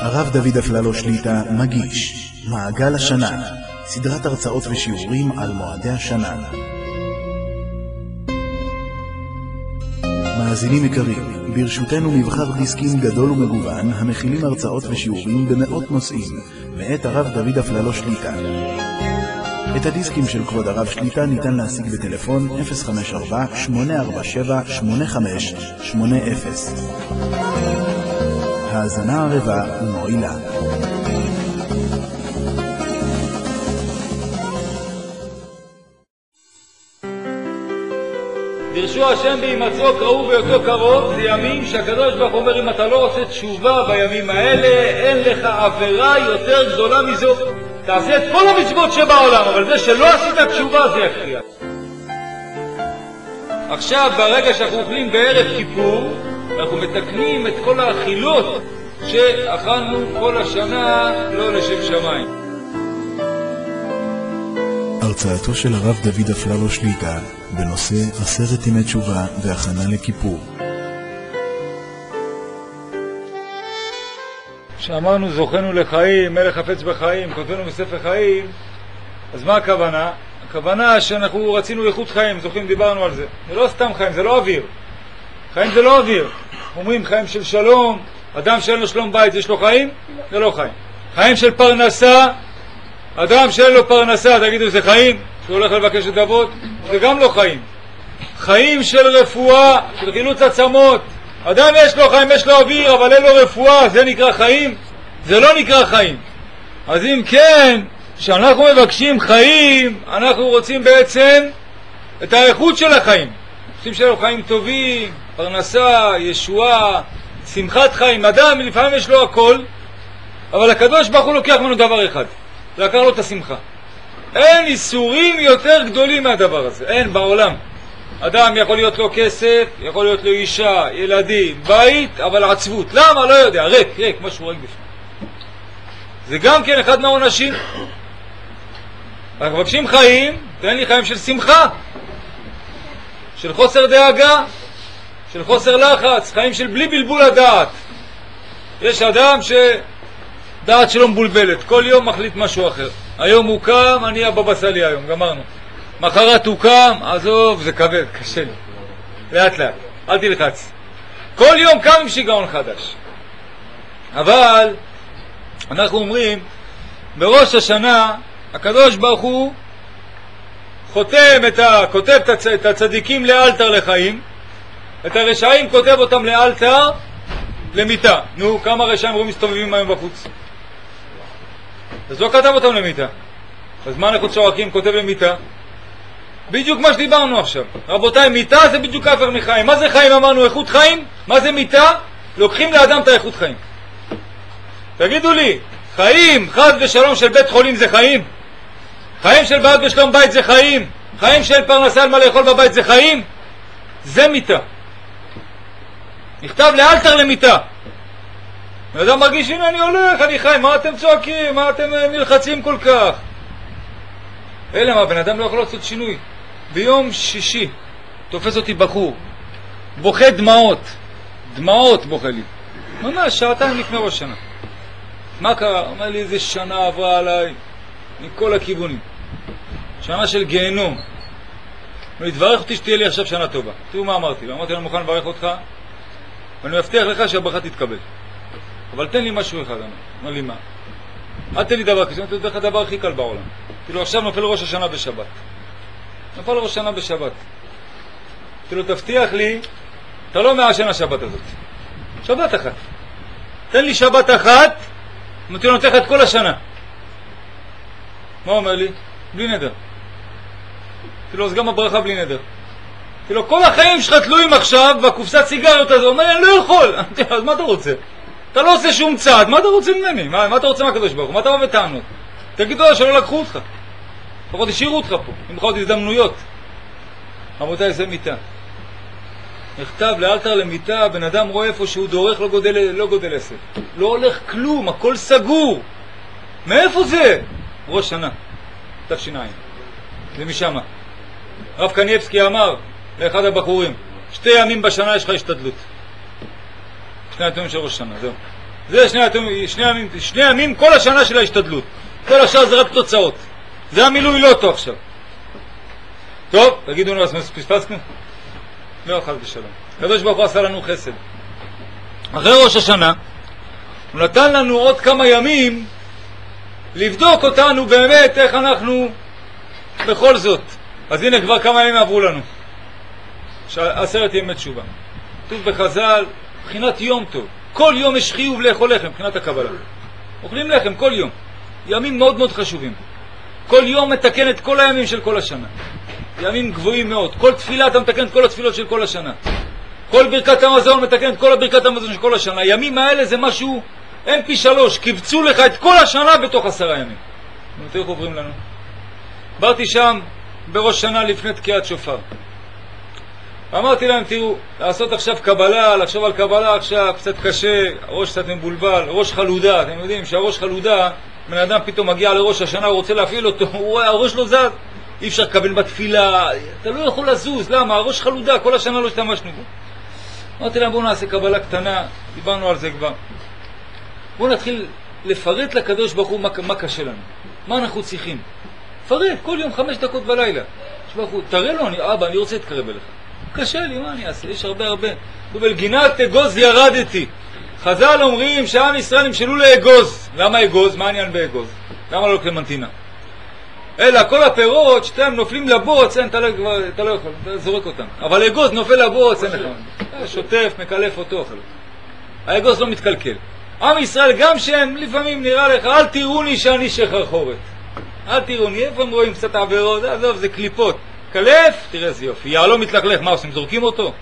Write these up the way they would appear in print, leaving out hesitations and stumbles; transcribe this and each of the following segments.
הרב דוד אפללו שליט"א מגיש מעגל השנה, סדרת הרצאות ושיעורים על מועדי השנה. מאזינים יקרים, ברשותנו מבחר דיסקים גדול ומגוון המכילים הרצאות ושיעורים במאות נושאים מאת הרב דוד אפללו שליט"א. את הדיסקים של כבוד הרב שליט"א ניתן להשיג בטלפון 054-847-8580. האזנה ערבה ומועילה. דרשו השם בהימצאו קראו בהיותו קרוב. זה ימים שהקדוש ברוך הוא אומר, אם אתה לא עושה תשובה בימים האלה, אין לך עבירה יותר גדולה מזו. תעשה את כל המצוות שבעולם, אבל זה שלא עשית תשובה זה יכריע. עכשיו ברגע שאנחנו אוכלים בערב כיפור, אנחנו מתקנים את כל האכילות שאכלנו כל השנה לא לשם שמיים. הרצאתו של הרב דוד אפללו שליט"א בנושא 10 ימי תשובה והכנה לכיפור. שאמרנו זוכנו לחיים, מלך חפץ בחיים, כותבנו בספר חיים, אז מה הכוונה? הכוונה שאנחנו רצינו איכות חיים, זוכרים, דיברנו על זה. זה לא סתם חיים, זה לא אוויר. חיים זה לא אוויר. אומרים חיים של שלום, אדם שאין לו שלום בית, יש לו חיים? זה לא חיים. חיים של פרנסה, אדם שאין לו פרנסה, תגידו, זה חיים? שהוא הולך לבקש את אבות? זה גם לא חיים. חיים של רפואה, של חילוץ עצמות. אדם יש לו חיים, יש לו אוויר, אבל אין לו רפואה, זה נקרא חיים? זה לא נקרא חיים. אז אם כן, כשאנחנו מבקשים חיים, אנחנו רוצים בעצם את האיכות של החיים. רוצים שיהיו חיים טובים, פרנסה, ישועה, שמחת חיים. אדם לפעמים יש לו הכל, אבל הקדוש ברוך הוא לוקח ממנו דבר אחד, לקח לו את השמחה. אין איסורים יותר גדולים מהדבר הזה, אין בעולם. אדם יכול להיות לו כסף, יכול להיות לו אישה, ילדים, בית, אבל עצבות. למה? לא יודע, ריק, משהו ריק בפנים. זה גם כן אחד מהעונשים. אנחנו מבקשים חיים, תן לי חיים של שמחה, של חוסר דאגה, של חוסר לחץ, חיים של בלי בלבול הדעת. יש אדם שדעת שלו מבולבלת, כל יום מחליט משהו אחר. היום הוא קם, אני הבבא סאלי היום, גמרנו. מחרת הוא קם, עזוב, זה כבד, קשה לי. לאט לאט, אל תלחץ. כל יום קם עם שיגעון חדש. אבל אנחנו אומרים, בראש השנה הקדוש ברוך הוא כותב את הצדיקים לאלתר לחיים, את הרשעים כותב אותם לאלתר למיטה. נו, כמה רשעים רואים מסתובבים היום בחוץ? אז לא כתב אותם למיטה. אז מה אנחנו צועקים? כותב למיטה. בדיוק מה שדיברנו עכשיו. רבותיי, מיטה זה בדיוק הפך מחיים. מה זה חיים? אמרנו איכות חיים. מה זה מיטה? לוקחים לאדם את האיכות חיים. תגידו לי, חיים חד ושלום של בית חולים זה חיים? חיים של בעיות ושלום בית זה חיים? חיים של פרנסה על מה לאכול בבית זה חיים? זה מיטה. נכתב לאלתר למיטה. אדם מרגיש, הנה אני הולך, אני חי, מה אתם צועקים? מה אתם נלחצים כל כך? אלא מה, בן אדם לא יכול לעשות שינוי. ביום שישי תופס אותי בחור, בוכה דמעות בוכה לי. ממש, שעתיים לפני ראש שנה. מה קרה? אומר לי, איזה שנה עברה עליי מכל הכיוונים. שנה של גיהנום. הוא התברך אותי שתהיה לי עכשיו שנה טובה. תראו מה אמרתי. אמרתי, אני מוכן לברך אותך, ואני מבטיח לך שהברכה תתקבל. אבל תן לי משהו אחד. אמר לי, מה? אל תן לי דבר כזה, אני אתן לך דבר הכי קל בעולם. כאילו עכשיו נופל ראש השנה בשבת. נופל ראש השנה בשבת. כאילו תבטיח לי, אתה לא מעשן השבת הזאת. שבת אחת. תן לי שבת אחת, אני נותן לך את כל השנה. מה אומר לי? בלי נדר. כאילו אז גם הברכה בלי נדר. כאילו כל החיים שלך תלויים עכשיו בקופסת סיגריות הזו. אומר לי, אני לא יכול. אז מה אתה רוצה? אתה לא עושה שום צעד, מה אתה רוצה ממני? מה אתה רוצה מהקדוש ברוך הוא? מה אתה בא בטענות? תגידו לה שלא לקחו אותך. לפחות השאירו אותך פה, עם עוד הזדמנויות. רבותיי, זה מיטה. נכתב לאלתר למיטה, בן אדם רואה איפה שהוא דורך, לא גודל עשר. לא הולך כלום, הכל סגור. מאיפה זה? ראש שנה, תש"ע. זה משמה. רב קניאבסקי אמר לאחד הבחורים, 2 ימים בשנה יש לך השתדלות. 2 ימים של ראש שנה, זהו. זה שני ימים כל השנה של ההשתדלות. כל השאר זה רק תוצאות. זה המילוי לא טוב עכשיו. טוב, תגידו לנו, אז פספסנו? לא אכל בשלום. הקדוש ברוך הוא עשה לנו חסד. אחרי ראש השנה, הוא נתן לנו עוד כמה ימים לבדוק אותנו באמת איך אנחנו בכל זאת. אז הנה כבר כמה ימים עברו לנו. 10 ימי תשובה. כתוב בחז"ל, מבחינת יום טוב. כל יום יש חיוב לאכול לחם, מבחינת הקבלה. אוכלים לחם כל יום. ימים מאוד מאוד חשובים. כל יום מתקן את כל הימים של כל השנה. ימים גבוהים מאוד. כל תפילה אתה מתקן את כל התפילות של כל השנה. כל ברכת המזון מתקן את כל ברכת המזון של כל השנה. הימים האלה זה משהו, אין פי 3, קיבצו לך את כל השנה בתוך 10 ימים. איך עוברים לנו? באתי שם בראש שנה לפני תקיעת שופר. אמרתי להם, תראו, לעשות עכשיו קבלה, לחשוב על קבלה עכשיו קצת קשה, ראש קצת מבולבל, ראש חלודה. אתם יודעים שהראש חלודה, בן אדם פתאום מגיע לראש השנה, הוא רוצה להפעיל אותו, הראש לא זז, אי אפשר לקבל בתפילה, אתה לא יכול לזוז, למה? הראש חלודה, כל השנה לא השתמשנו בו. אמרתי להם, בואו נעשה קבלה קטנה, דיברנו על זה כבר. בואו נתחיל לפרט לקדוש ברוך הוא מה קשה לנו, מה אנחנו צריכים. פרט, כל יום 5 דקות בלילה. תראה לו, אבא, אני רוצה להתקרב אליך. קשה לי, מה אני אעשה? יש הרבה. ובלגינת אגוז ירדתי. חז"ל אומרים שעם ישראל נמשלו לאגוז. למה אגוז? מה העניין באגוז? למה לא קלמנטינה? אלא כל הפירות שאתם נופלים לבוץ, אתה לא יכול, אתה זורק אותם. אבל אגוז נופל לבוץ, אין לך. שוטף, מקלף אותו. האגוז לא מתקלקל. עם ישראל גם שהם לפעמים נראה לך, אל תראוני שאני שחרחורת. אל תראוני, איפה הם רואים קצת עבירות? עזוב, זה קליפות. קלף, תראה איזה יופי. יעלום מתלכלך, מה עושים? זורקים אותו?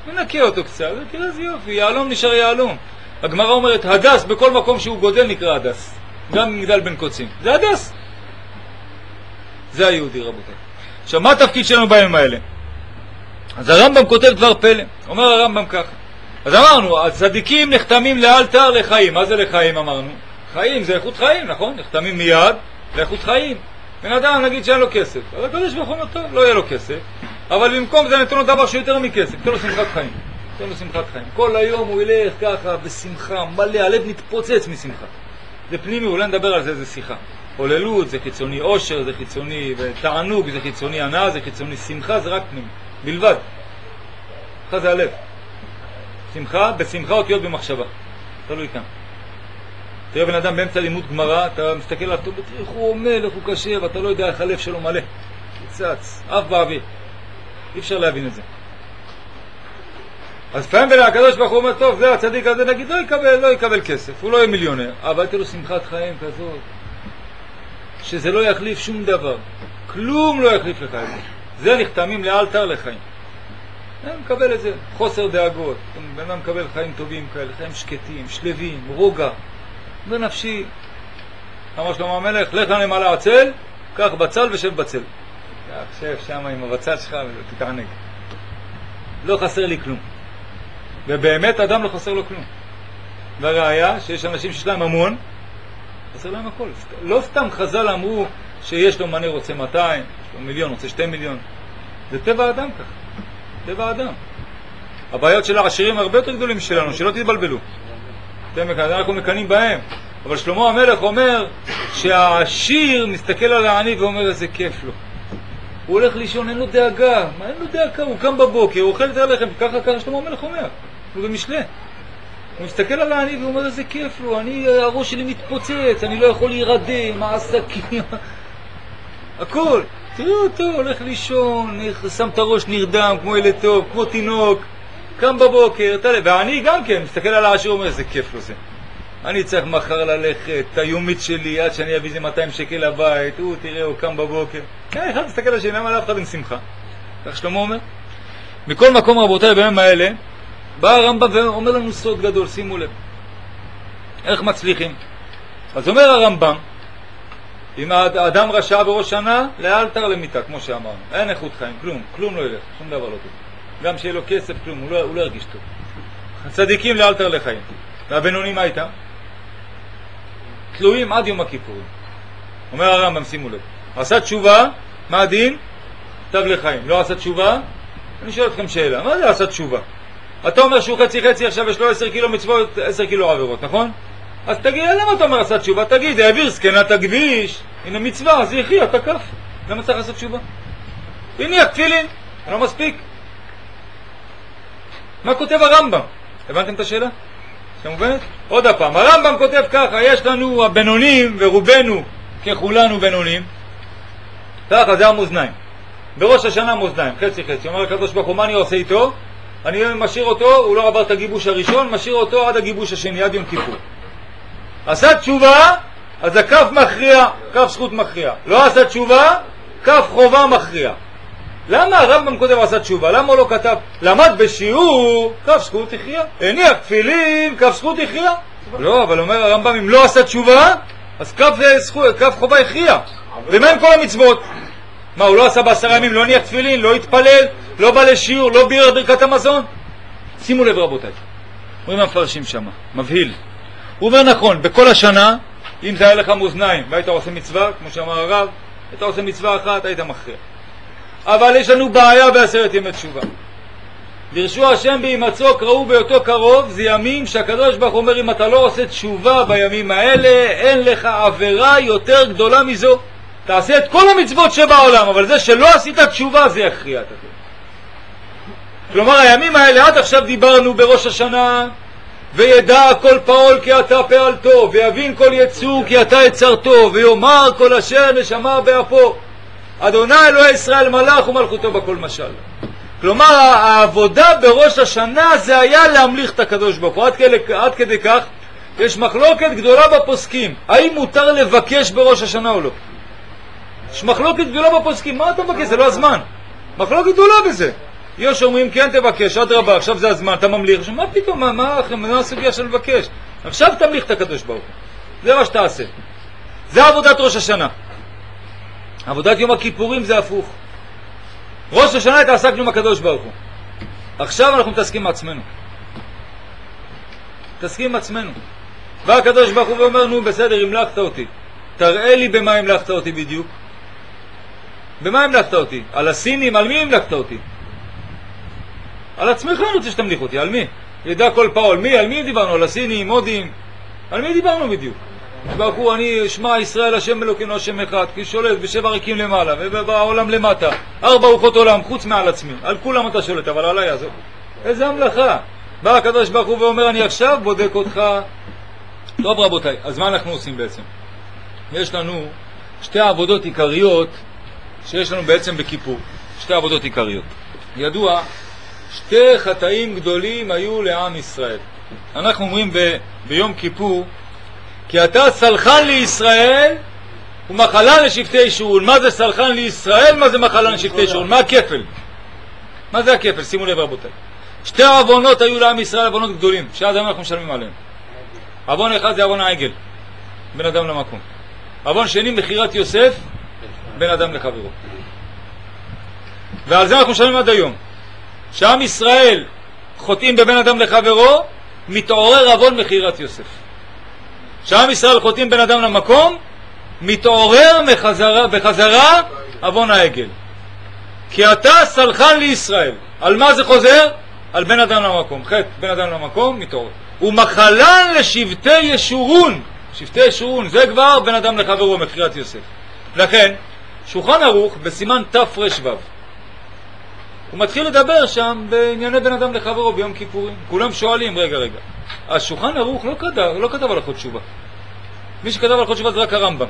מנקה אותו קצת, תראה איזה יופי. יעלום נשאר יעלום. הגמרא אומרת, הדס בכל מקום שהוא גודל נקרא הדס. גם מגדל בן קוצים. זה הדס. זה היהודי, רבותיי. עכשיו, מה התפקיד שלנו בימים האלה? אז הרמב"ם כותב דבר פלא. אומר הרמב"ם ככה. אז אמרנו, הצדיקים נחתמים לאלתר לחיים. מה זה לחיים אמרנו? חיים זה איכות חיים, נכון? נחתמים מיד לאיכות חיים. בן אדם נגיד שאין לו כסף, אז הקדוש ברוך הוא נותן, לא יהיה לו כסף, אבל במקום זה נתן לו דבר שיותר מכסף, תן לו שמחת חיים. תן לו שמחת חיים. כל היום הוא ילך ככה בשמחה, מלא, הלב מתפוצץ משמחה. זה פנימי, אולי נדבר על זה, זה שיחה. הוללות זה חיצוני, עושר זה חיצוני, ותענוג זה חיצוני, הנאה זה חיצוני, שמחה זה רק פנימי, בלבד. שמחה זה הלב. שמחה, בשמחה אותיות במחשבה. תלוי כאן. תראה בן אדם באמצע לימוד גמרא, אתה מסתכל עליו, איך הוא עומד, איך הוא קשה, ואתה לא יודע איך הלב שלו מלא. צץ, אף באוויר. אי אפשר להבין את זה. אז פעם בין הקדוש ברוך הוא אומר, טוב, זה הצדיק הזה, נגיד, לא יקבל כסף, הוא לא יהיה מיליונר, אבל תראו שמחת חיים כזאת, שזה לא יחליף שום דבר. כלום לא יחליף לך את זה. זה נחתמים לאלתר לחיים. אני מקבל את זה, חוסר דאגות. בן אדם מקבל חיים טובים כאלה, חיים שקטים, שלווים, רוגע. בנפשי, אמר שלמה המלך, לך למעלה עצל, קח בצל ושב בצל. שב שם עם הבצל שלך ותתענג. לא חסר לי כלום. ובאמת אדם לא חסר לו כלום. והראיה שיש אנשים שיש להם המון, חסר להם הכל. לא סתם חז"ל אמרו שיש לו מנה רוצה 200, יש לו מיליון, רוצה 2 מיליון. זה טבע האדם ככה. טבע האדם. הבעיות של העשירים הרבה יותר גדולים שלנו, שלא תתבלבלו. אנחנו מקנים בהם. אבל שלמה המלך אומר שהעשיר מסתכל על העני ואומר איזה כיף לו. הוא הולך לישון, אין לו דאגה. מה אין לו דאגה? הוא קם בבוקר, הוא אוכל את הלחם, ככה שלמה המלך אומר. הוא במשלי. הוא מסתכל על העני ואומר איזה כיף לו. הראש שלי מתפוצץ, אני לא יכול להירדם, העסקים. הכל. תראו אותו, הולך לישון, שם את הראש נרדם כמו ילד טוב, כמו תינוק. קם בבוקר, ואני גם כן, מסתכל על העשיר ואומר איזה כיף לו זה. אני צריך מחר ללכת, את היומית שלי, עד שאני אביא זה 200 שקל לבית, תראה, הוא קם בבוקר. אחד מסתכל על שאלה, למה אף אחד עם שמחה. כך שלמה אומר. מכל מקום רבותיי, בימים האלה, בא הרמב"ם ואומר לנו סוד גדול, שימו לב. איך מצליחים? אז אומר הרמב"ם, אם האדם רשע בראש שנה, לאלתר למיטה, כמו שאמרנו. אין איכות חיים, כלום לא ילך, שום דבר לא טוב. גם שיהיה לו כסף, כלום, הוא לא ירגיש טוב. הצדיקים לאלתר לחיים. והבינונים מה איתם? תלויים עד יום הכיפורים. אומר הרמב"ם, שימו לב. עשה תשובה, מה הדין? תו לחיים. לא עשה תשובה? אני שואל אתכם שאלה, מה זה עשה תשובה? אתה אומר שהוא חצי חצי, עכשיו יש לו 10 קילו מצוות, 10 קילו עבירות, נכון? אז תגיד, למה אתה אומר עשה תשובה? תגיד, העביר זקנת הכביש, הנה מצווה, אז יחי, אתה כף. למה צריך לעשות תשובה? הנה תפילין, לא מספיק. מה כותב הרמב"ם? הבנתם את השאלה? אתם מובנת? עוד הפעם, הרמב"ם כותב ככה, יש לנו הבינונים ורובנו ככולנו בינונים. ככה, זה המאזניים. בראש השנה מאזניים, חצי חצי. אומר הקדוש ברוך הוא, מה אני עושה איתו? אני משאיר אותו, הוא לא עבר את הגיבוש הראשון, משאיר אותו עד הגיבוש השני, עד יום כיפור. עשה תשובה, אז הכף מכריע, כף זכות מכריע. לא עשה תשובה, כף חובה מכריע. למה הרמב"ם כותב עשה תשובה? למה הוא לא כתב? למד בשיעור, כף זכות הכריע. הניח תפילין, כף זכות הכריע. לא, אבל אומר הרמב"ם, אם לא עשה תשובה, אז כף חובה הכריע. ומה עם כל המצוות? מה, הוא לא עשה ב10 ימים, לא הניח תפילין, לא התפלל, לא בא לשיעור, לא בירך ברכת המזון? שימו לב רבותיי, אומרים המפרשים שמה, מבהיל. הוא אומר נכון, בכל השנה, אם זה היה לך מאזניים והיית עושה מצווה, כמו שאמר הרב, היית עושה מצווה אחת, היית מכריע. אבל יש לנו בעיה ב10 ימי תשובה. דרשו השם בהימצאו, קראו בהיותו קרוב, זה ימים שהקדוש ברוך הוא אומר, אם אתה לא עושה תשובה בימים האלה, אין לך עבירה יותר גדולה מזו. תעשה את כל המצוות שבעולם, אבל זה שלא עשית תשובה, זה יכריע את הכל. כלומר, הימים האלה, עד עכשיו דיברנו בראש השנה, וידע כל פעול כי אתה פעלתו, ויבין כל יצור כי אתה יצרתו, ויאמר כל אשר נשמה באפו. אדוני אלוהי ישראל מלך ומלכותו בכל משל. כלומר, העבודה בראש השנה זה היה להמליך את הקדוש ברוך הוא. עד כדי כך, יש מחלוקת גדולה בפוסקים. האם מותר לבקש בראש השנה או לא? יש מחלוקת גדולה בפוסקים. מה אתה מבקש? זה לא הזמן. מחלוקת גדולה בזה. יש אומרים כן תבקש, עד רבה, עכשיו זה הזמן, אתה ממליך. מה פתאום? מה הסוגיה של לבקש? עכשיו תמליך את הקדוש ברוך הוא. זה מה שתעשה. זה עבודת ראש השנה. עבודת יום הכיפורים זה הפוך. ראש השנה התעסקנו עם הקדוש ברוך הוא. עכשיו אנחנו מתעסקים עם עצמנו. מתעסקים עם עצמנו. והקדוש ברוך הוא אומר, נו בסדר, המלכת אותי. תראה לי במה המלכת אותי בדיוק. במה המלכת אותי? על הסינים, על מי המלכת אותי? על עצמך אני רוצה שתמליך אותי, על מי? ידע כל פעול, מי? על מי דיברנו? על הסינים, מודים? על מי דיברנו בדיוק? ברוך הוא, אני שמע ישראל השם אלוקינו השם אחד, כי שולט בשבע ריקים למעלה ובעולם למטה, 4 רוחות עולם חוץ מעל עצמי, על כולם אתה שולט, אבל עליי עזוב. איזה המלאכה. בא הקדוש ברוך הוא ואומר, אני עכשיו בודק אותך. טוב רבותיי, אז מה אנחנו עושים בעצם? יש לנו שתי עבודות עיקריות שיש לנו בעצם בכיפור, שתי עבודות עיקריות. ידוע, שתי חטאים גדולים היו לעם ישראל. אנחנו אומרים ביום כיפור, כי אתה סלחן לישראל ומחלן לשבטי ישורון. מה זה סלחן לישראל? מה זה מחלן לשבטי ישורון? מה הכפל? מה זה הכפל? שימו לב רבותיי. שתי עוונות היו לעם ישראל, עוונות גדולים, שעד היום אנחנו משלמים עליהם. עוון אחד זה עוון העגל, בין אדם למקום. עוון שני, מכירת יוסף, בין אדם לחברו. ועל זה אנחנו משלמים עד היום. שעם ישראל חוטאים בבין אדם לחברו, מתעורר עוון מכירת יוסף. שעם ישראל חוטאים בין אדם למקום, מתעורר בחזרה עוון העגל. כי אתה סלחן לישראל. על מה זה חוזר? על בין אדם למקום. חטא בין אדם למקום, מתעורר. ומחלן לשבטי ישורון. שבטי ישורון, זה כבר בין אדם לחברו, מכירת יוסף. לכן, שולחן ערוך בסימן תר"ו, הוא מתחיל לדבר שם בענייני בין אדם לחברו ביום כיפורים. כולם שואלים, רגע. השולחן ערוך לא כתב הלכות תשובה. מי שכתב הלכות תשובה זה רק הרמב"ם.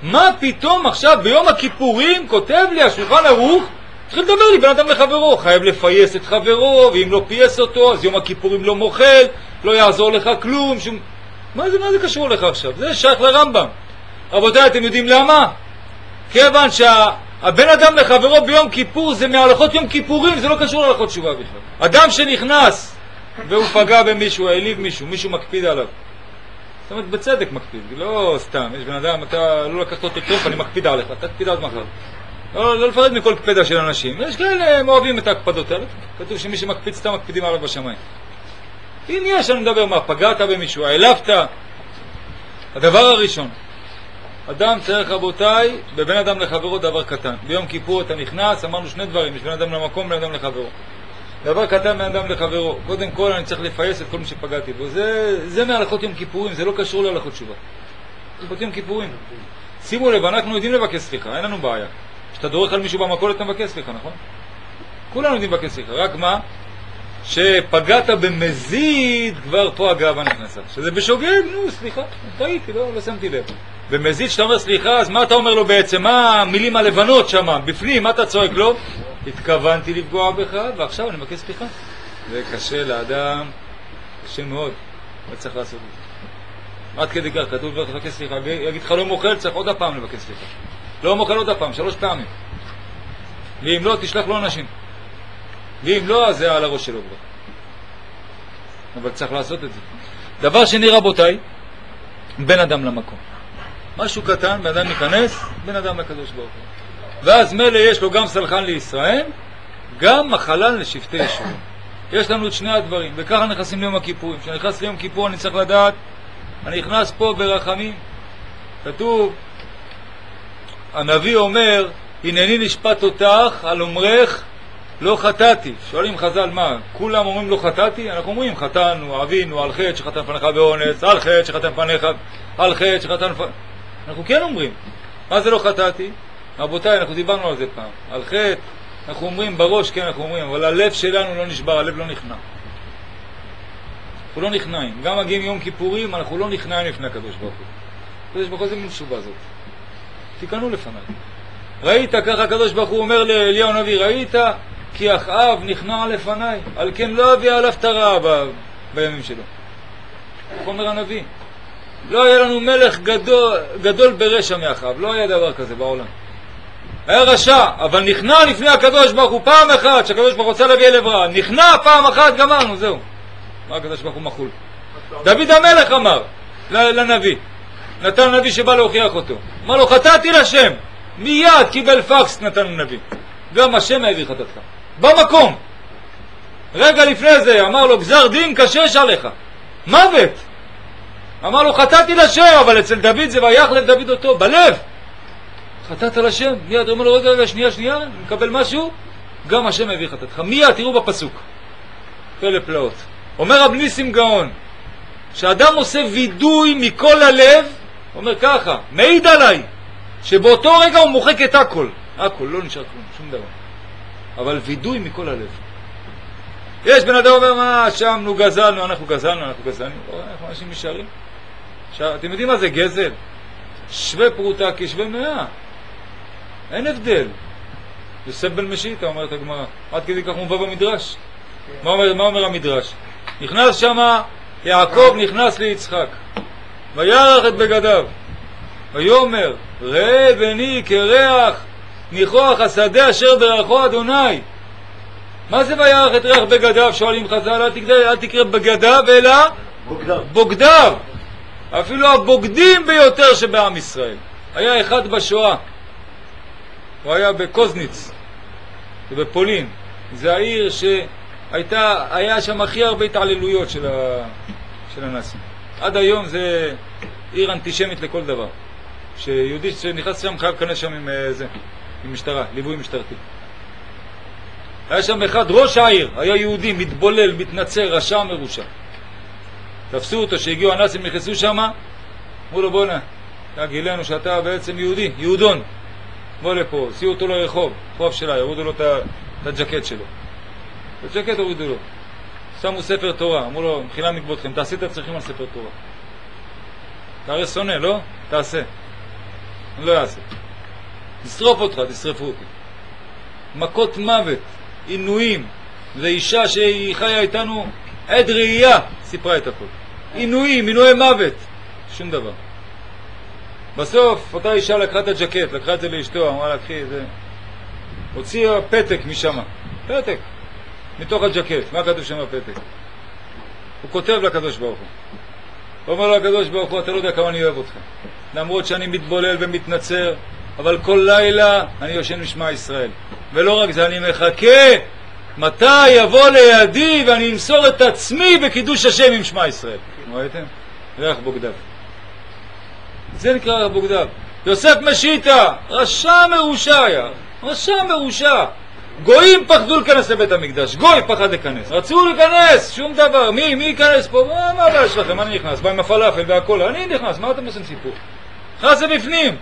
מה פתאום עכשיו ביום הכיפורים כותב לי השולחן ערוך, התחיל לדבר לי בין אדם לחברו, חייב לפייס את חברו, ואם לא פייס אותו אז יום הכיפורים לא מוכל, לא יעזור לך כלום. מה זה קשור לך עכשיו? זה שייך לרמב"ם. רבותיי, אתם יודעים למה? כיוון שהבן אדם לחברו ביום כיפור זה מהלכות יום כיפורים, זה לא קשור להלכות תשובה בכלל. אדם שנכנס והוא פגע במישהו, העליב מישהו מקפיד עליו. זאת אומרת, בצדק מקפיד, לא סתם. יש בן אדם, אתה לא לקחת אותו טוב, אני מקפיד עליך, אתה תקפיד עד מחר. לא לפרד מכל קפדה של אנשים. יש כאלה, הם אוהבים את ההקפדות האלה. כתוב שמי שמקפיד סתם מקפידים עליו בשמיים. אם יש, אני מדבר מה, פגעת במישהו, העלבת. הדבר הראשון, אדם צריך רבותיי, בבין אדם לחברו דבר קטן. ביום כיפור אתה נכנס, אמרנו שני דברים, יש בין אדם למקום, בין אדם לחברו. דבר קטן מאדם לחברו. קודם כל אני צריך לפייס את כל מי שפגעתי בו. זה מהלכות יום כיפורים, זה לא קשור להלכות תשובה. הלכות יום כיפורים. שימו לב, אנחנו יודעים לבקש סליחה, אין לנו בעיה. כשאתה דורך על מישהו במכולת אתה מבקש סליחה, נכון? כולנו יודעים לבקש סליחה, רק מה? שפגעת במזיד, כבר פה הגאווה נכנסה. שזה בשוגג, נו, סליחה, טעיתי, לא שמתי לב. במזיד שאתה אומר סליחה, אז מה אתה אומר לו בעצם? מה המילים הלבנות שם, בפנים, מה אתה צועק לו? התכוונתי לפגוע בך, ועכשיו אני מבקש סליחה. זה קשה לאדם, קשה מאוד, לא צריך לעשות את זה. עד כדי כך, כתוב לך לבקש סליחה, יגיד לך לא מוכל, צריך עוד הפעם לבקש סליחה. לא מוכל עוד הפעם, 3 פעמים. ואם לא, תשלח לו אנשים. ואם לא, אז זה על הראש שלו כבר. אבל צריך לעשות את זה. דבר שני, רבותיי, בין אדם למקום. משהו קטן, בן אדם ייכנס, בין אדם לקדוש ברוך הוא. ואז מלא יש לו גם סלחן לישראל, גם מחלן לשבטי ישורון. יש לנו את שני הדברים, וככה נכנסים ליום הכיפורים. כשאני נכנס ליום כיפור אני צריך לדעת, אני נכנס פה ברחמים. כתוב, הנביא אומר, הנני נשפט אותך על אומרך לא חטאתי. שואלים חז"ל מה? כולם אומרים לא חטאתי? אנחנו אומרים חטאנו, אבינו, על חטא שחטא לפניך באונס, על חטא שחטא לפניך, על חטא שחטא לפניך. אנחנו כן אומרים. מה זה לא חטאתי? רבותיי, אנחנו דיברנו על זה פעם. על חטא, אנחנו אומרים בראש, כן אנחנו אומרים, אבל הלב שלנו לא נשבר, הלב לא נכנע. אנחנו לא נכנעים. גם מגיעים יום כיפורים, אנחנו לא נכנעים לפני הקדוש ברוך הוא. הקדוש ברוך הוא זה מין שובה זאת. תיקנו לפניי. ראית ככה הקדוש ברוך הוא אומר לאליהו הנביא, ראית כי אחאב נכנע לפניי, על כן לא אביא עליו תרעה בימים שלו. אומר הנביא, לא היה לנו מלך גדול ברשע מאחאב, לא היה דבר כזה בעולם. היה רשע, אבל נכנע לפני הקדוש ברוך הוא פעם אחת, שהקדוש ברוך הוא רוצה להביא אל עברה, נכנע פעם אחת, גמרנו, זהו. מה הקדוש ברוך הוא מחול? דוד המלך אמר לנביא, נתן לנביא שבא להוכיח אותו, אמר לו חטאתי לשם, מיד קיבל פקס נתן לנביא, גם השם העביר חטאתך במקום. רגע לפני זה אמר לו גזר דין קשש עליך, מוות. אמר לו חטאתי לשם, אבל אצל דוד זה ויחלף דוד אותו בלב. חטאת לשם, מיד אומר לו רגע שנייה, מקבל משהו, גם השם העביר חטאתך. מיד תראו בפסוק, פלא פלאות. אומר רב ניסים גאון, שאדם עושה וידוי מכל הלב, אומר ככה, מעיד עליי, שבאותו רגע הוא מוחק את הכל, לא נשאר כלום, שום דבר. אבל וידוי מכל הלב. יש בן אדם אומר, מה, שם נו גזלנו, אנחנו גזלנו, אנחנו אנשים נשארים. אתם יודעים מה זה גזל? שווה פרוטה כשווה 100. אין הבדל. יוסף בן משיטה, אומרת הגמרא. עד כדי כך מובא במדרש. מה אומר המדרש? נכנס שמה, יעקב נכנס ליצחק. וירח את בגדיו. ויאמר, ראה בני כריח ניחוח השדה אשר ברכו אדוני. מה זה וירח את ריח בגדיו? שואלים חז"ל, אל תקרא בגדיו אלא בוגדיו. אפילו הבוגדים ביותר שבעם ישראל. היה אחד בשואה, הוא היה בקוזניץ, זה בפולין. זה העיר שהיה שם הכי הרבה התעללויות של הנאצים. עד היום זה עיר אנטישמית לכל דבר. שיהודי שנכנס שם חייב להיכנס שם עם משטרה, ליווי משטרתי. היה שם אחד, ראש העיר, היה יהודי, מתבולל, מתנצר, רשע מרושע. תפסו אותו, שהגיעו הנאצים, נכנסו שם, אמרו לו בוא גילנו שאתה בעצם יהודי, יהודון, בוא לפה, הוציאו אותו לרחוב, חוב שלה, ירודו לו את הג'קט שלו. את הג'קט הורידו לו. שמו ספר תורה, אמרו לו, מחילה מכבודכם, תעשי את הצריכים על ספר תורה. אתה הרי שונא, לא? תעשה. אני לא אעשה. תשרוף אותך, תשרפו אותי. מכות מוות, עינויים, לאישה שהיא חיה איתנו עד ראייה, סיפרה את הכל. עינויי מוות, שום דבר. בסוף אותה אישה לקחה את הג'קט, לקחה את זה לאשתו, אמרה לקחי את זה, הוציאה פתק משם, פתק מתוך הג'קט. מה כתוב שם בפתק? הוא כותב לקדוש ברוך הוא, אומר לו הקדוש ברוך הוא, אתה לא יודע כמה אני אוהב אותך, למרות שאני מתבולל ומתנצר, אבל כל לילה אני יושן משמע ישראל, ולא רק זה, אני מחכה מתי יבוא לידי ואני אמסור את עצמי בקידוש השם עם שמע ישראל. ראיתם? ריח בוגדיו. זה נקרא ריח בוגדיו. יוסף משיטה, רשע מרושע היה, רשע מרושע. גויים פחדו להיכנס לבית המקדש, גוי פחד להיכנס, רצו להיכנס, שום דבר, מי ייכנס פה? מה הבעיה שלכם? אני נכנס, בא עם הפלאפל והכל, אני נכנס, מה אתם עושים סיפור? נכנס לבפנים,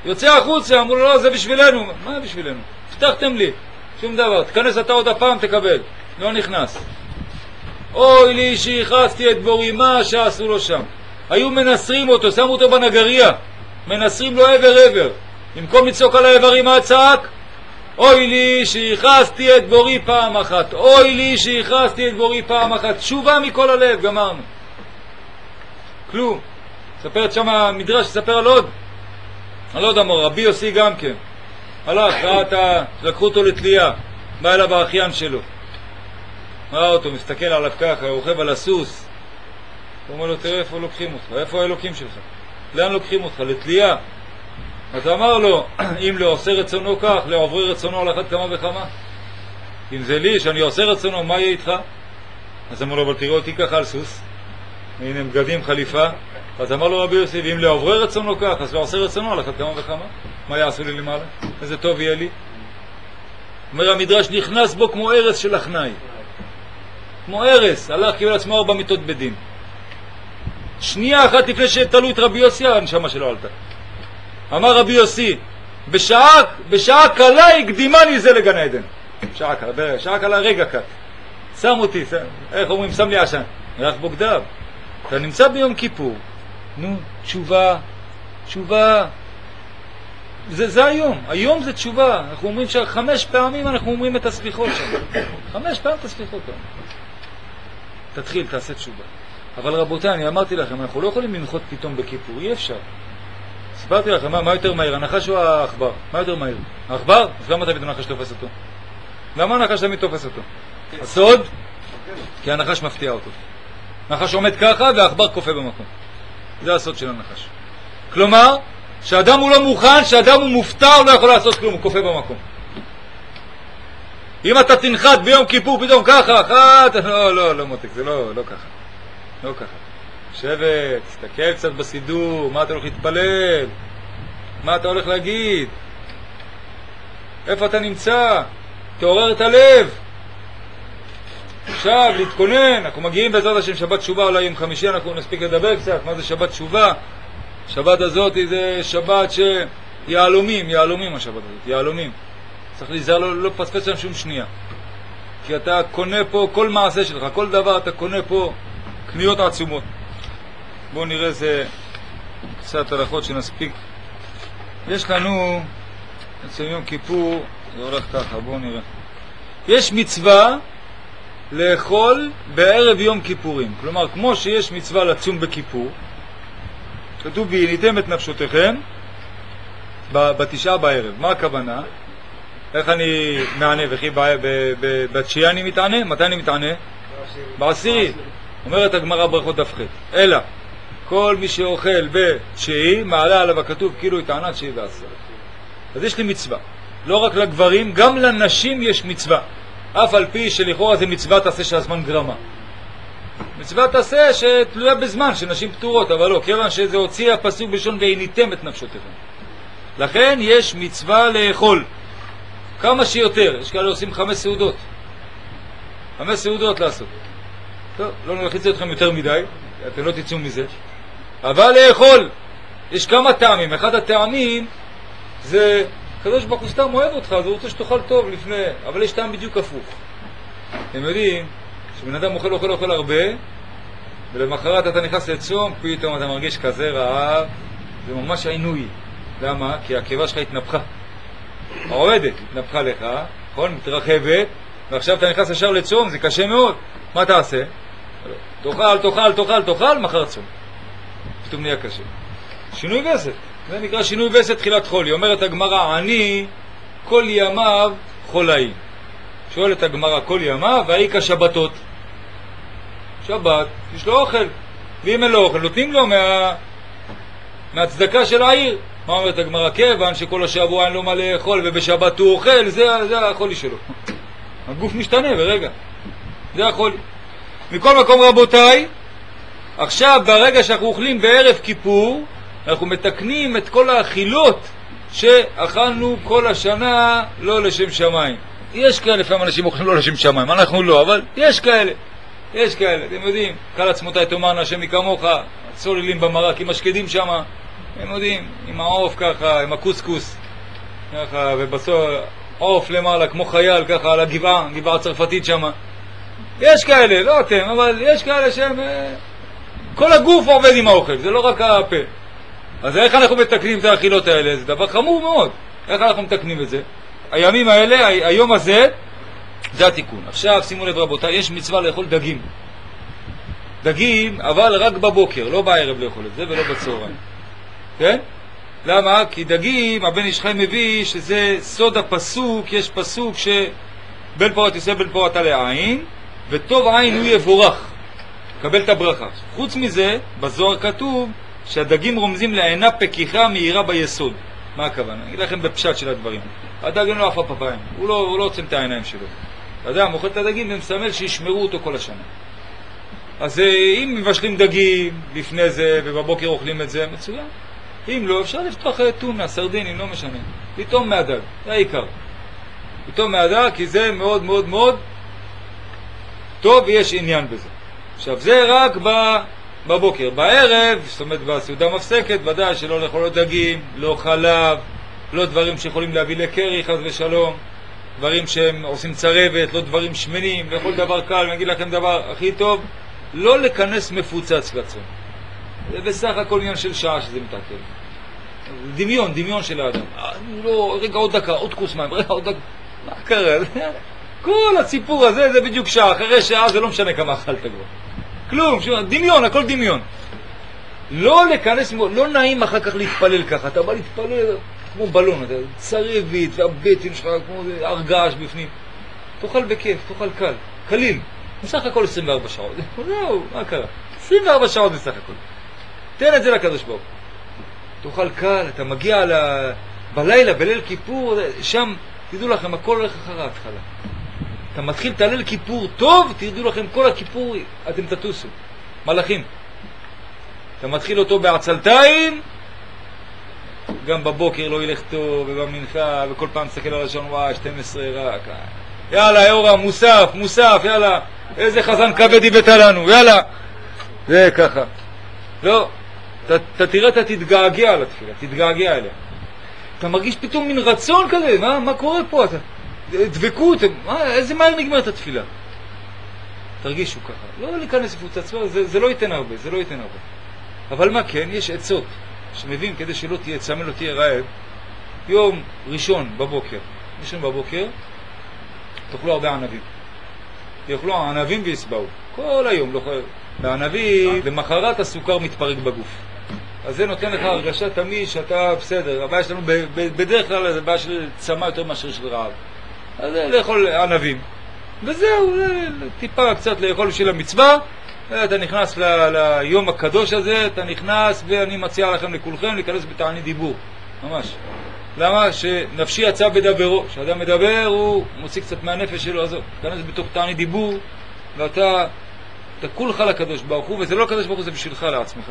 יוצא החוצה, אמרו לו לא, זה בשבילנו, מה בשבילנו? הבטחתם לי, שום דבר, תכנס אתה עוד הפעם תקבל, לא נכנס. אוי לי שהכרסתי את בורי, מה שעשו לו שם? היו מנסרים אותו, שמו אותו בנגריה, מנסרים לו עבר, במקום לצעוק על האיברים מה צעק? אוי לי שהכרסתי את בורי פעם אחת, אוי לי שהכרסתי את בורי פעם אחת, תשובה מכל הלב, גמרנו. כלום. ספרת שם המדרש, ספר על עוד. על עוד אמור, רבי יוסי גם כן. הלך, לקחו אותו לתלייה, בא אליו האחיין שלו. ראה אותו, מסתכל עליו ככה, רוכב על הסוס. הוא אומר לו, תראה איפה לוקחים אותך, איפה האלוקים שלך? לאן לוקחים אותך? לתלייה. אז אמר לו, אם לא עושה רצונו כך, לא עוברי רצונו על אחת כמה וכמה. אם זה לי, שאני עושה רצונו, מה יהיה איתך? אז אמר לו, אבל תראו אותי ככה על סוס. הנה בגדים, חליפה. אז אמר לו רבי יוסי, ואם לא עוברי רצונו כך, אז לא עושה רצונו על אחת כמה וכמה. מה יעשו לי למעלה? איזה טוב יהיה לי? אומר המדרש, נכנס בו כמו ארס של אחנאי. כמו ארס, הלך קיבל עצמו 4 מיטות בדין. שנייה אחת לפני שתלו את רבי יוסי, הנשמה שלו עלתה. אמר רבי יוסי, בשעה קלה הקדימני זה לגן עדן. שעה קלה רגע קט. שם אותי, איך אומרים, שם לי עשן. ריח בוגדיו. אתה נמצא ביום כיפור. נו, תשובה. זה היום. היום זה תשובה. אנחנו אומרים ש5 פעמים אנחנו אומרים את הסליחות שם. 5 פעמים את הסליחות. תתחיל, תעשה תשובה. אבל רבותיי, אני אמרתי לכם, אנחנו לא יכולים לנחות פתאום בכיפור. אי אפשר. הסברתי לכם, מה יותר מהיר, הנחש או העכבר? מה יותר מהיר? העכבר? אז למה תמיד הנחש תופס אותו? למה הנחש תמיד תופס אותו? הסוד? כי הנחש מפתיע אותו. הנחש עומד ככה והעכבר קופא במקום. זה הסוד של הנחש. כלומר, שאדם הוא לא מוכן, שאדם הוא מופתע, הוא לא יכול לעשות כלום, הוא קופא במקום. אם אתה תנחת ביום כיפור פתאום ככה, לא מותק, זה לא ככה. לא ככה. שבט, תסתכל קצת בסידור, מה אתה הולך להתפלל? מה אתה הולך להגיד? איפה אתה נמצא? תעורר את הלב. עכשיו, להתכונן. אנחנו מגיעים בעזרת השם שבת תשובה, אולי עם חמישי אנחנו נספיק לדבר קצת. מה זה שבת תשובה? שבת הזאת זה שבת שיעלומים השבת הזאת, יעלומים. צריך להיזהר לא פספס שם שום שנייה. כי אתה קונה פה כל מעשה שלך, כל דבר אתה קונה פה קניות עצומות. בואו נראה איזה קצת הלכות שנספיק. יש לנו אצל יום כיפור, זה הולך ככה, בואו נראה. יש מצווה לאכול בערב יום כיפורים. כלומר, כמו שיש מצווה לצום בכיפור, כתוב והניתם את נפשותיכם בתשעה בערב. מה הכוונה? איך אני מענה? וכי בתשיעי אני מתענה? מתי אני מתענה? בעשירי. אומרת הגמרא ברכות דף ח'. אלא כל מי שאוכל בתשיעי מעלה עליו הכתוב כאילו התענה תשיעי ועשרה. אז יש לי מצווה. לא רק לגברים, גם לנשים יש מצווה. אף על פי שלכאורה זה מצווה תעשה שהזמן גרמה. מצווה תעשה שתלויה בזמן, שנשים פטורות, אבל לא, כיוון שזה הוציא הפסוק בלשון והניתם את נפשותיכם. לכן יש מצווה לאכול. כמה שיותר. יש כאלה עושים 5 סעודות. 5 סעודות לעשות. טוב, לא נלחיץ אתכם יותר מדי, אתם לא תצאו מזה. אבל לאכול. יש כמה טעמים. אחד הטעמים זה, הקדוש ברוך הוא סתם אוהב אותך, אז הוא רוצה שתאכל טוב לפני, אבל יש טעם בדיוק הפוך. אתם יודעים, כשבן אדם אוכל הרבה, ולמחרת אתה נכנס לצום, פתאום אתה מרגיש כזה רעב, זה ממש עינוי. למה? כי הקיבה שלך התנפחה. העובדת התנפחה לך, נכון? מתרחבת, ועכשיו אתה נכנס ישר לצום, זה קשה מאוד. מה תעשה? תאכל, מחר צום. פתאום נהיה קשה. שינוי וסת. זה נקרא שינוי וסת תחילת חולי. אומרת הגמרא, אני כל ימיו חולאי. שואלת הגמרא, כל ימיו, והאי כשבתות. שבת, יש לו אוכל. ואם אין לו אוכל, נותנים לו מהצדקה של העיר. מה אומרת הגמרא? כיוון שכל השבוע אין לו מה לאכול ובשבת הוא אוכל, זה החולי שלו. הגוף משתנה ברגע. זה החולי. מכל מקום רבותיי, עכשיו ברגע שאנחנו אוכלים בערב כיפור, אנחנו מתקנים את כל האכילות שאכלנו כל השנה לא לשם שמיים. יש כאלה, לפעמים אנשים אוכלים לא לשם שמיים, אנחנו לא, אבל יש כאלה. יש כאלה, אתם יודעים, קל עצמותי תאמרנה השם מכמוך, צוללים במרק עם השקדים שם, אתם יודעים, עם העוף ככה, עם הקוסקוס, ככה, ובסוף עוף למעלה, כמו חייל, ככה, על הגבעה, גבעה צרפתית שם. יש כאלה, לא אתם, אבל יש כאלה שהם... כל הגוף עובד עם האוכל, זה לא רק הפה. אז איך אנחנו מתקנים את האכילות האלה? זה דבר חמור מאוד. איך אנחנו מתקנים את זה? הימים האלה, היום הזה, זה התיקון. עכשיו, שימו לב רבותיי, יש מצווה לאכול דגים. דגים, אבל רק בבוקר, לא בערב לאכול את זה ולא בצהריים. כן? למה? כי דגים, הבן איש חי מביא שזה סוד הפסוק, יש פסוק שבן פורת יעשה בן פורת עלי עין, וטוב עין הוא יבורך, קבל את הברכה. חוץ מזה, בזוהר כתוב שהדגים רומזים לעינה פקיחה מהירה ביסוד. מה הכוונה? אני אגיד לכם בפשט של הדברים. הדגים לא עפה פפיים, הוא לא עוצם את העיניים שלו. אדם אוכל את הדגים ומסמל שישמרו אותו כל השנה. אז אם מבשלים דגים לפני זה ובבוקר אוכלים את זה, מצוין. אם לא, אפשר לפתוח טונה, סרדינים, לא משנה. לטעום מהדג, זה העיקר. לטעום מהדג, כי זה מאוד מאוד מאוד טוב ויש עניין בזה. עכשיו, זה רק בבוקר. בערב, זאת אומרת, בסעודה מפסקת, ודאי שלא לאכול דגים, לא חלב, לא דברים שיכולים להביא לקרי, חס ושלום, דברים שהם עושים צרבת, לא דברים שמנים, לאכול דבר קל. אני אגיד לכם דבר הכי טוב, לא לכנס מפוצץ לצום. זה בסך הכל עניין של שעה שזה מתעכל. דמיון של האדם. לא, רגע עוד דקה, עוד כוס מים, רגע עוד דקה. מה קרה? כל הסיפור הזה זה בדיוק שעה, אחרי שעה זה לא משנה כמה אכלת כבר. כלום, דמיון, הכל דמיון. לא לכנס, לא נעים אחר כך להתפלל ככה, אתה בא להתפלל כמו בלון, אתה צרבית והבטן שלך כמו הרגש בפנים. תאכל בכיף, תאכל קל, קליל. בסך הכל 24 שעות. זהו, מה קרה? 24 שעות בסך הכל. תן את זה לקדוש ברוך הוא. תאכל קל, אתה מגיע בלילה, בליל כיפור, שם, תדעו לכם, הכל הולך אחר ההתחלה. אתה מתחיל את הליל כיפור טוב, תדעו לכם, כל הכיפור, אתם תטוסו. מלאכים. אתה מתחיל אותו בעצלתיים, גם בבוקר לא ילך טוב, ובמנחה, וכל פעם תסתכל על השעון, וואי, 12 רק. יאללה, יורה, מוסף, יאללה. איזה חזן כבד הבאת לנו, יאללה. זה ככה. לא, אתה תראה, אתה תתגעגע על התפילה, תתגעגע אליה. אתה מרגיש פתאום מין רצון כזה, מה קורה פה? דבקות, איזה מהר נגמרת התפילה? תרגישו ככה. לא להיכנס לפוצץ, זה לא ייתן הרבה, זה לא ייתן הרבה. אבל מה כן, יש עצות שמבין כדי שלא תהיה צמא, לא תהיה רעב. יום ראשון בבוקר, תאכלו הרבה ענבים. יאכלו ענבים ויסבעו. כל היום לא חייב. בענבים, למחרת הסוכר מתפרק בגוף. אז זה נותן לך הרגשה תמיד שאתה בסדר. הבעיה שלנו בדרך כלל זה בעיה של צמא יותר מאשר של רעב. אז לאכול ענבים. וזהו, טיפה קצת לאכול בשביל המצווה. אתה נכנס ליום הקדוש הזה, אתה נכנס ואני מציע לכם לכולכם להיכנס בתענית דיבור. ממש. למה? שנפשי יצא בדברו. כשאדם מדבר הוא מוציא קצת מהנפש שלו, אז תיכנס בתוך תענית דיבור ואתה כולך לקדוש ברוך הוא, וזה לא לקדוש ברוך הוא, זה בשבילך לעצמך,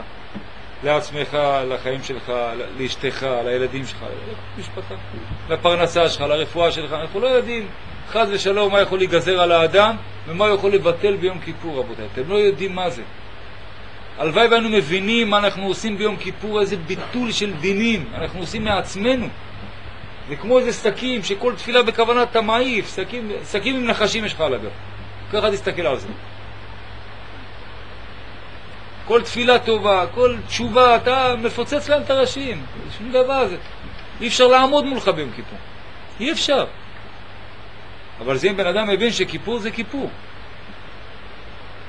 לחיים שלך, לאשתך, לילדים שלך, למשפחה, לפרנסה שלך, לרפואה שלך. אנחנו לא יודעים חס ושלום מה יכול להיגזר על האדם ומה יכול לבטל ביום כיפור, רבותיי. אתם לא יודעים מה זה. הלוואי והיינו מבינים מה אנחנו עושים ביום כיפור, איזה ביטול של דינים אנחנו עושים מעצמנו. זה כמו איזה סכים שכל תפילה בכוונה אתה מעיף, סכים עם נחשים יש לך על הגב. ככה תסתכל על זה. כל תפילה טובה, כל תשובה, אתה מפוצץ להם את הראשים. שום דבר זה. אי אפשר לעמוד מולך ביום כיפור. אי אפשר. אבל זה אם בן אדם מבין שכיפור זה כיפור.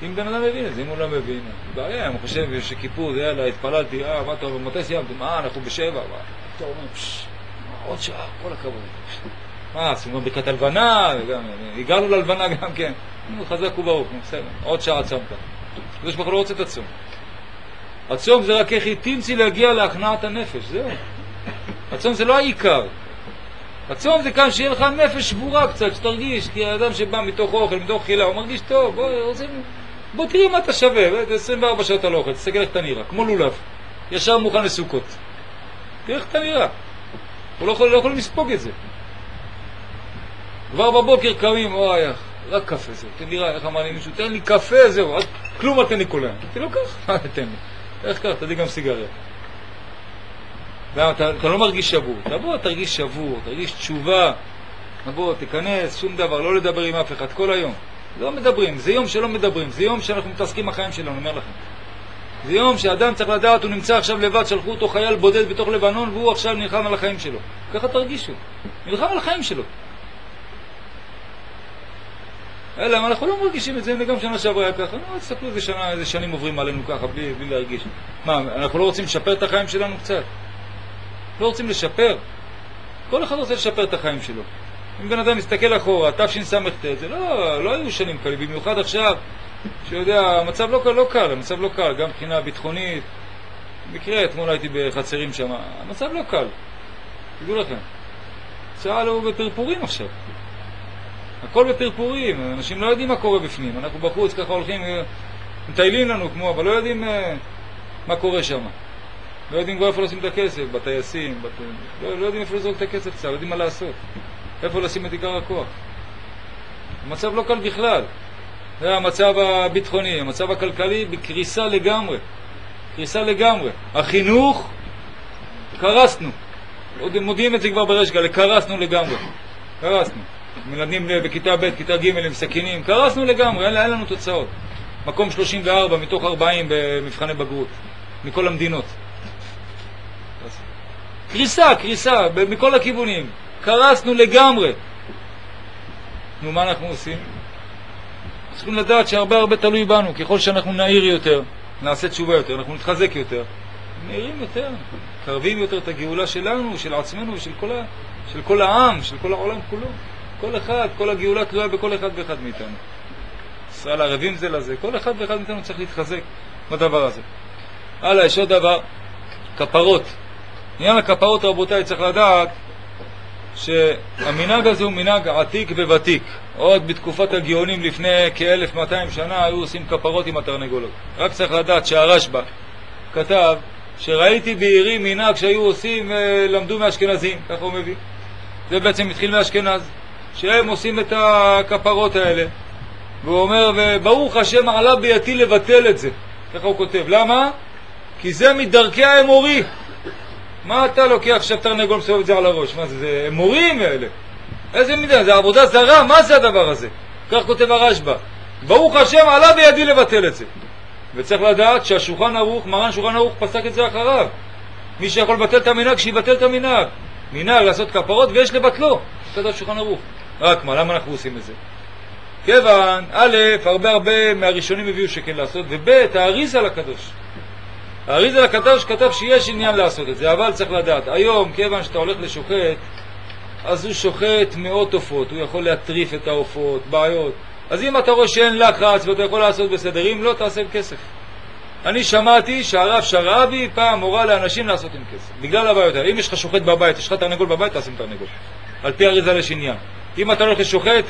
אם בן אדם מבין את זה, אם הוא לא מבין, בעיה, הוא חושב שכיפור זה יאללה, התפללתי, מה אתה אומר, מתי סיימתם? אנחנו בשבע, אתה אומר, עוד שעה, כל הכבוד. עשינו ברכת הלבנה, הגענו ללבנה גם כן. חזק וברוך, בסדר, עוד שעה צמת. זה שבכלל לא רוצה את הצום. הצום זה רק איך תמצי להגיע להכנעת הנפש, זהו. הצום זה לא העיקר. הצום זה כאן שיהיה לך נפש שבורה קצת, שתרגיש, כי האדם שבא מתוך אוכל, מתוך חילה, הוא מרגיש טוב, בוא תראי מה אתה שווה, 24 שעות על אוכל, תסתכל איך אתה נראה, כמו לולב, ישר מוכן לסוכות. תראה איך אתה נראה. הוא לא יכול לספוג את זה. כבר בבוקר קמים, אוי, רק קפה זהו, תן לי, איך אמר לי מישהו, תן לי קפה זהו, כלום אל תן לי כולם. אמרתי לו, כך, תן לי. איך כך, תן לי גם סיגריה. אתה לא מרגיש שבור, תבוא, תרגיש שבור, תרגיש תשובה, תבוא, תיכנס, שום דבר, לא לדבר עם אף אחד, כל היום. לא מדברים, זה יום שלא מדברים, זה יום שאנחנו מתעסקים בחיים שלנו, אומר לכם. זה יום שאדם צריך לדעת, הוא נמצא עכשיו לבד, שלחו אותו חייל בודד בתוך לבנון, והוא עכשיו נלחם על החיים שלו. ככה תרגישו, נלחם על החיים שלו. אלא, אנחנו לא מרגישים את זה, גם שנה שעברה היה ככה. לא, תסתכלו איזה שנים עוברים עלינו ככה, בלי להרגיש. מה, אנחנו לא רוצים לשפר את החיים שלנו קצת? לא רוצים לשפר? כל אחד רוצה לשפר את החיים שלו. אם בן אדם מסתכל אחורה, תשס"ט, זה לא היו שנים קלים, במיוחד עכשיו, שיודע, המצב לא קל, המצב לא קל, גם מבחינה ביטחונית. במקרה, אתמול הייתי בחצרים שם, המצב לא קל. תדעו לכם. צה"ל הוא בפרפורים עכשיו. הכל בפרפורים, אנשים לא יודעים מה קורה בפנים. אנחנו בחוץ ככה הולכים, מטיילים לנו כמו, אבל לא יודעים מה קורה שם. לא יודעים כבר איפה לשים את הכסף, בטייסים, לא יודעים איפה לזרוק את הכסף קצת, לא יודעים מה לעשות. איפה לשים את עיקר הכוח. המצב לא קל בכלל. זה המצב הביטחוני, המצב הכלכלי בקריסה לגמרי. קריסה לגמרי. החינוך, קרסנו. מודיעים את זה כבר ברש גלי, קרסנו לגמרי. קרסנו. מלמדים בכיתה ב', כיתה ג' עם סכינים, קרסנו לגמרי, אין לנו תוצאות. מקום 34 מתוך 40 במבחני בגרות, מכל המדינות. קריסה, מכל הכיוונים. קרסנו לגמרי. נו, מה אנחנו עושים? צריכים לדעת שהרבה תלוי בנו. ככל שאנחנו נעיר יותר, נעשה תשובה יותר, אנחנו נתחזק יותר, נעירים יותר, קרבים יותר את הגאולה שלנו, של עצמנו ושל כל העם, של כל העולם כולו. כל אחד, כל הגאולה תלויה בכל אחד ואחד מאיתנו. ישראל ערבים זה לזה, כל אחד ואחד מאיתנו צריך להתחזק בדבר הזה. הלאה, יש עוד דבר, כפרות. עניין הכפרות, רבותיי, צריך לדעת שהמנהג הזה הוא מנהג עתיק וותיק. עוד בתקופת הגאונים לפני כ-1200 שנה היו עושים כפרות עם התרנגולות. רק צריך לדעת שהרשב"א כתב שראיתי בעירי מנהג שהיו עושים, למדו מאשכנזים, ככה הוא מביא. זה בעצם התחיל מאשכנז, שהם עושים את הכפרות האלה. והוא אומר, וברוך השם עלה ביתי לבטל את זה. ככה הוא כותב. למה? כי זה מדרכי האמורי. מה אתה לוקח עכשיו תרנגול מסובב את זה על הראש? מה זה? זה אמורים האלה. איזה מידה? זה עבודה זרה? מה זה הדבר הזה? כך כותב הרשב"א. ברוך השם עלה בידי לבטל את זה. וצריך לדעת שהשולחן ערוך, מרן שולחן ערוך פסק את זה אחריו. מי שיכול לבטל את המנהג, שיבטל את המנהג. מנהג לעשות כפרות ויש לבטלו. כתב שולחן ערוך. רק מה, למה אנחנו עושים את זה? כיוון, א', הרבה מהראשונים הביאו שכן לעשות, וב', האריז"ל הקדוש. האריז"ל הקדוש כתב שיש עניין לעשות את זה, אבל צריך לדעת, היום, כיוון שאתה הולך לשוחט, אז הוא שוחט מאות עופות, הוא יכול להטריף את העופות, בעיות. אז אם אתה רואה שאין לחץ ואתה יכול לעשות בסדר, אם לא, תעשה עם כסף. אני שמעתי שהרב שרעבי פעם הורה לאנשים לעשות עם כסף, בגלל הבעיות האלה. אם יש לך שוחט בבית, יש לך תרנגול בבית, תעשה עם תרנגול. על פי האריז"ל יש עניין. אם אתה הולך לשוחט,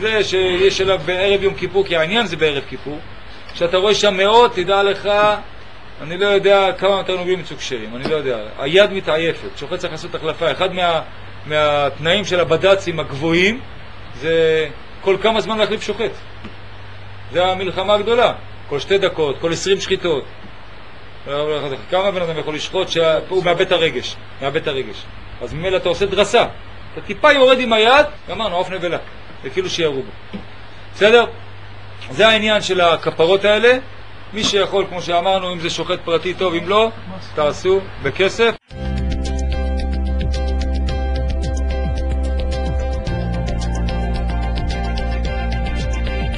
זה שיש אליו בערב יום כיפור, כי העניין זה בערב כיפור. כשאתה רואה שם מאות, תדע לך, אני לא יודע כמה תרנגולים מצוקשרים, אני לא יודע. היד מתעייפת, שוחט צריך לעשות החלפה. אחד מהתנאים של הבד"צים הגבוהים, זה כל כמה זמן להחליף שוחט. זה המלחמה הגדולה. כל 2 דקות, כל 20 שחיטות. כמה בן אדם יכול לשחוט שהוא מאבד את הרגש. אז ממילא אתה עושה דרסה. אתה טיפה יורד עם היד, אמרנו, עוף נבלה. זה כאילו שירו בו. בסדר? זה העניין של הכפרות האלה. מי שיכול, כמו שאמרנו, אם זה שוחט פרטי טוב, אם לא, תעשו בכסף.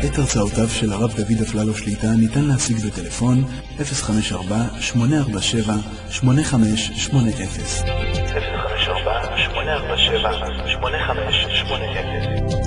את הרצאותיו של הרב דוד אפללו שליט"א ניתן להשיג בטלפון 054-847-8580 054-847-8580